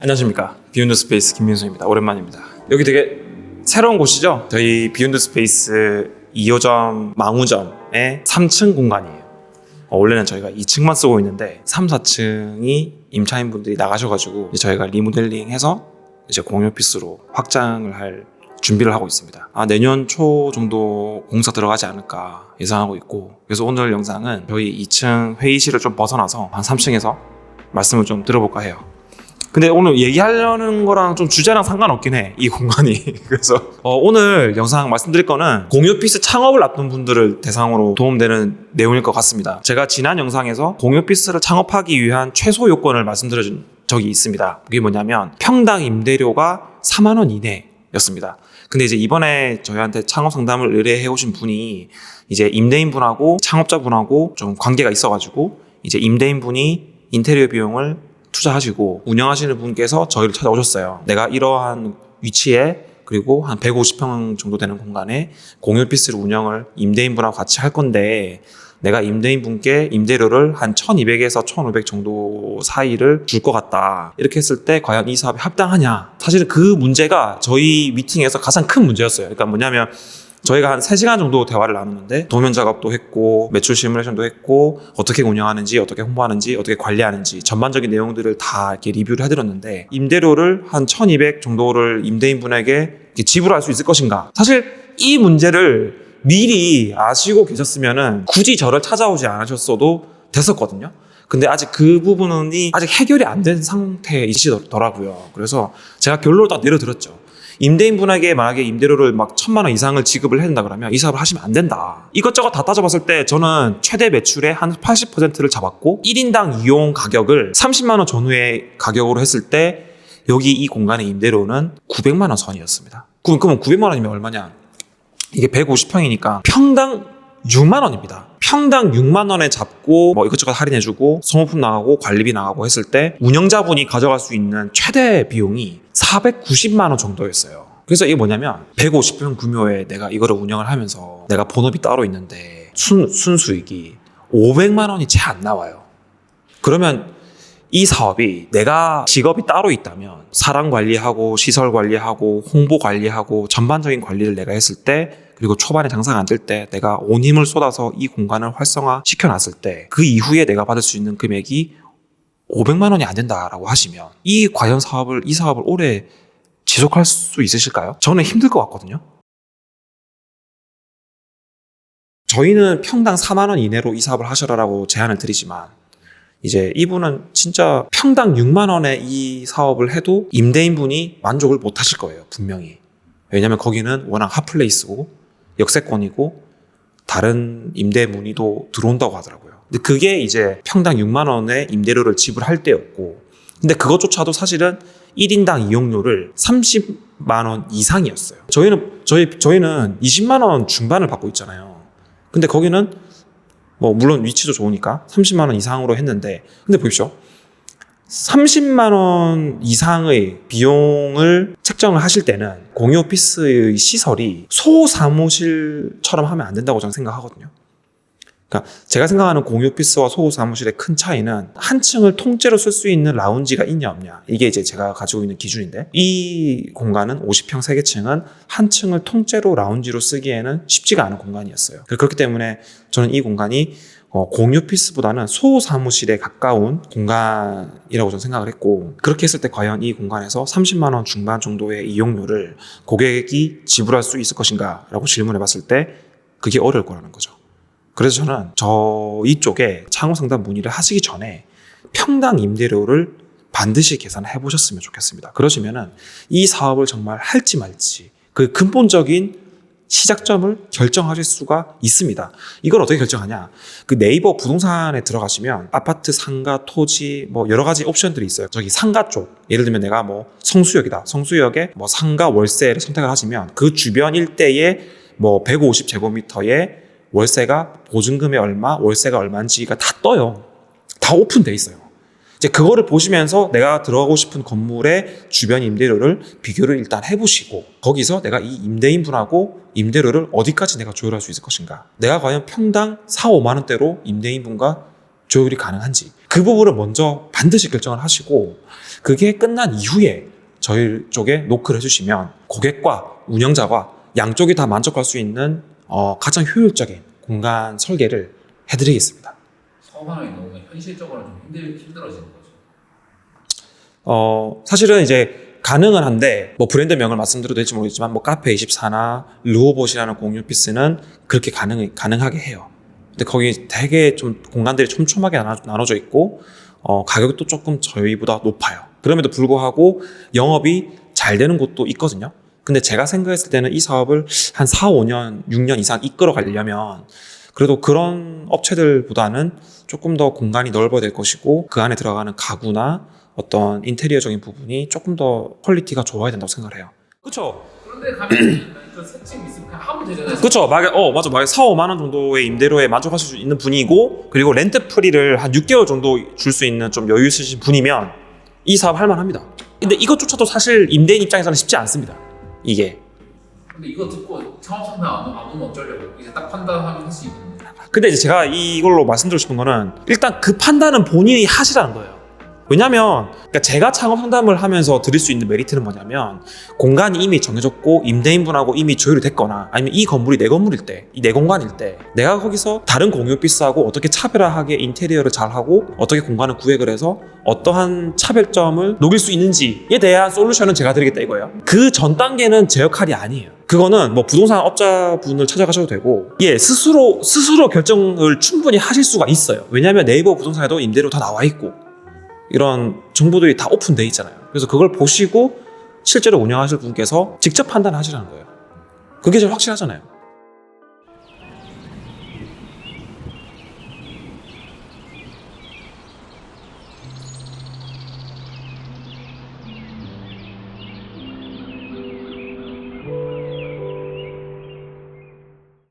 안녕하십니까. 비욘드 스페이스 김민수입니다. 오랜만입니다. 여기 되게 새로운 곳이죠. 저희 비욘드 스페이스 2호점 망우점의 3층 공간이에요. 원래는 저희가 2층만 쓰고 있는데 3, 4층이 임차인분들이 나가셔가지고 이제 저희가 리모델링해서 이제 공유 오피스로 확장을 할 준비를 하고 있습니다. 내년 초 정도 공사 들어가지 않을까 예상하고 있고, 그래서 오늘 영상은 저희 2층 회의실을 좀 벗어나서 한 3층에서 말씀을 좀 들어볼까 해요. 근데 오늘 얘기하려는 거랑 좀 주제랑 상관없긴 해, 이 공간이. 그래서 오늘 영상 말씀드릴 거는 공유 오피스 창업을 앞둔 분들을 대상으로 도움되는 내용일 것 같습니다. 제가 지난 영상에서 공유 오피스를 창업하기 위한 최소 요건을 말씀드린 적이 있습니다. 그게 뭐냐면 평당 임대료가 4만 원 이내였습니다. 근데 이제 이번에 저희한테 창업 상담을 의뢰해 오신 분이 이제 임대인분하고 창업자분하고 좀 관계가 있어가지고 이제 임대인분이 인테리어 비용을 투자하시고 운영하시는 분께서 저희를 찾아오셨어요. 내가 이러한 위치에 그리고 한 150평 정도 되는 공간에 공유 오피스를 운영을 임대인분하고 같이 할 건데 내가 임대인분께 임대료를 한 1200에서 1500 정도 사이를 줄 것 같다. 이렇게 했을 때 과연 이 사업이 합당하냐. 사실은 그 문제가 저희 미팅에서 가장 큰 문제였어요. 그러니까 뭐냐면 저희가 한 3시간 정도 대화를 나눴는데 도면 작업도 했고 매출 시뮬레이션도 했고 어떻게 운영하는지 어떻게 홍보하는지 어떻게 관리하는지 전반적인 내용들을 다 이렇게 리뷰를 해드렸는데 임대료를 한 1200 정도를 임대인분에게 지불할 수 있을 것인가. 사실 이 문제를 미리 아시고 계셨으면은 굳이 저를 찾아오지 않으셨어도 됐었거든요. 근데 아직 그 부분이 아직 해결이 안 된 상태이시더라고요. 그래서 제가 결론을 딱 내려드렸죠. 임대인분에게 만약에 임대료를 막 1000만 원 이상을 지급을 해야 된다 그러면 이 사업을 하시면 안 된다. 이것저것 다 따져봤을 때 저는 최대 매출의 한 80%를 잡았고 1인당 이용 가격을 30만 원 전후의 가격으로 했을 때 여기 이 공간의 임대료는 900만 원 선이었습니다. 그러면 900만 원이면 얼마냐? 이게 150평이니까 평당 6만 원입니다. 평당 6만 원에 잡고 뭐 이것저것 할인해주고 소모품 나가고 관리비 나가고 했을 때 운영자분이 가져갈 수 있는 최대 비용이 490만 원 정도였어요. 그래서 이게 뭐냐면 150평 규모에 내가 이거를 운영을 하면서 내가 본업이 따로 있는데 순수익이 500만 원이 채 안 나와요. 그러면 이 사업이 내가 직업이 따로 있다면 사람 관리하고 시설 관리하고 홍보 관리하고 전반적인 관리를 내가 했을 때 그리고 초반에 장사가 안 될 때 내가 온 힘을 쏟아서 이 공간을 활성화 시켜놨을 때 그 이후에 내가 받을 수 있는 금액이 500만 원이 안 된다라고 하시면 이 사업을 오래 지속할 수 있으실까요? 저는 힘들 것 같거든요. 저희는 평당 4만 원 이내로 이 사업을 하셔라라고 제안을 드리지만 이제 이분은 진짜 평당 6만 원에 이 사업을 해도 임대인분이 만족을 못 하실 거예요, 분명히. 왜냐면 거기는 워낙 핫플레이스고 역세권이고 다른 임대 문의도 들어온다고 하더라고요. 근데 그게 이제 평당 6만 원의 임대료를 지불할 때였고, 근데 그것조차도 사실은 1인당 이용료를 30만 원 이상이었어요. 저희는 20만 원 중반을 받고 있잖아요. 근데 거기는 뭐 물론 위치도 좋으니까 30만 원 이상으로 했는데, 근데 보십시오. 30만 원 이상의 비용을 책정을 하실 때는 공유 오피스의 시설이 소사무실처럼 하면 안 된다고 저는 생각하거든요. 그러니까 제가 생각하는 공유 오피스와 소사무실의 큰 차이는 한 층을 통째로 쓸 수 있는 라운지가 있냐 없냐, 이게 이제 제가 가지고 있는 기준인데, 이 공간은 50평 3개층은 한 층을 통째로 라운지로 쓰기에는 쉽지가 않은 공간이었어요. 그렇기 때문에 저는 이 공간이 공유 오피스보다는 소사무실에 가까운 공간이라고 저는 생각을 했고, 그렇게 했을 때 과연 이 공간에서 30만 원 중반 정도의 이용료를 고객이 지불할 수 있을 것인가 라고 질문해 봤을 때 그게 어려울 거라는 거죠. 그래서 저는 저희 쪽에 창업 상담 문의를 하시기 전에 평당 임대료를 반드시 계산해 보셨으면 좋겠습니다. 그러시면은 이 사업을 정말 할지 말지 그 근본적인 시작점을 결정하실 수가 있습니다. 이걸 어떻게 결정하냐? 그 네이버 부동산에 들어가시면 아파트, 상가, 토지 뭐 여러 가지 옵션들이 있어요. 저기 상가 쪽, 예를 들면 내가 뭐 성수역이다. 성수역에 뭐 상가 월세를 선택을 하시면 그 주변 일대에 뭐 150제곱미터에 월세가 보증금이 얼마, 월세가 얼마인지가 다 떠요. 다 오픈돼 있어요. 이제 그거를 보시면서 내가 들어가고 싶은 건물의 주변 임대료를 비교를 일단 해보시고 거기서 내가 이 임대인분하고 임대료를 어디까지 내가 조율할 수 있을 것인가. 내가 과연 평당 4, 5만 원대로 임대인분과 조율이 가능한지 그 부분을 먼저 반드시 결정을 하시고 그게 끝난 이후에 저희 쪽에 노크를 해주시면 고객과 운영자가 양쪽이 다 만족할 수 있는 가장 효율적인 공간 설계를 해드리겠습니다. 사업하는 게 너무 현실적으로 좀 힘들어지는 거죠. 사실은 이제 가능은 한데 뭐 브랜드명을 말씀드려도 될지 모르겠지만 뭐 카페24나 르오봇이라는 공유 오피스는 그렇게 가능하게 해요. 근데 거기 되게 좀 공간들이 촘촘하게 나눠져 있고 가격도 조금 저희보다 높아요. 그럼에도 불구하고 영업이 잘 되는 곳도 있거든요. 근데 제가 생각했을 때는 이 사업을 한 4, 5년, 6년 이상 이끌어 가려면 그래도 그런 업체들보다는 조금 더 공간이 넓어야 될 것이고 그 안에 들어가는 가구나 어떤 인테리어적인 부분이 조금 더 퀄리티가 좋아야 된다고 생각을 해요. 그렇죠. 그런데 가면 그 세층 있으면 그냥 하면 되잖아요. 그렇죠. 맞아. 4, 5만 원 정도의 임대료에 만족하실 수 있는 분이고 그리고 렌트 프리를 한 6개월 정도 줄 수 있는 좀 여유 있으신 분이면 이 사업 할 만합니다. 근데 이것조차도 사실 임대인 입장에서는 쉽지 않습니다. 이게. 근데 이거 듣고 창업 상담 안 오면 어쩌려고 이제 딱 판단하면 할 수 있는데. 근데 이제 제가 이걸로 말씀드리고 싶은 거는 일단 그 판단은 본인이 하시라는 거예요. 왜냐면 그러니까 제가 창업 상담을 하면서 드릴 수 있는 메리트는 뭐냐면 공간이 이미 정해졌고 임대인분하고 이미 조율이 됐거나 아니면 이 건물이 내 건물일 때, 이 내 공간일 때 내가 거기서 다른 공유 오피스하고 어떻게 차별화하게 인테리어를 잘하고 어떻게 공간을 구획을 해서 어떠한 차별점을 녹일 수 있는지에 대한 솔루션은 제가 드리겠다 이거예요. 그 전 단계는 제 역할이 아니에요. 그거는 뭐 부동산 업자분을 찾아가셔도 되고 스스로 결정을 충분히 하실 수가 있어요. 왜냐하면 네이버 부동산에도 임대료 다 나와 있고 이런 정보들이 다 오픈돼 있잖아요. 그래서 그걸 보시고 실제로 운영하실 분께서 직접 판단하시라는 거예요. 그게 제일 확실하잖아요.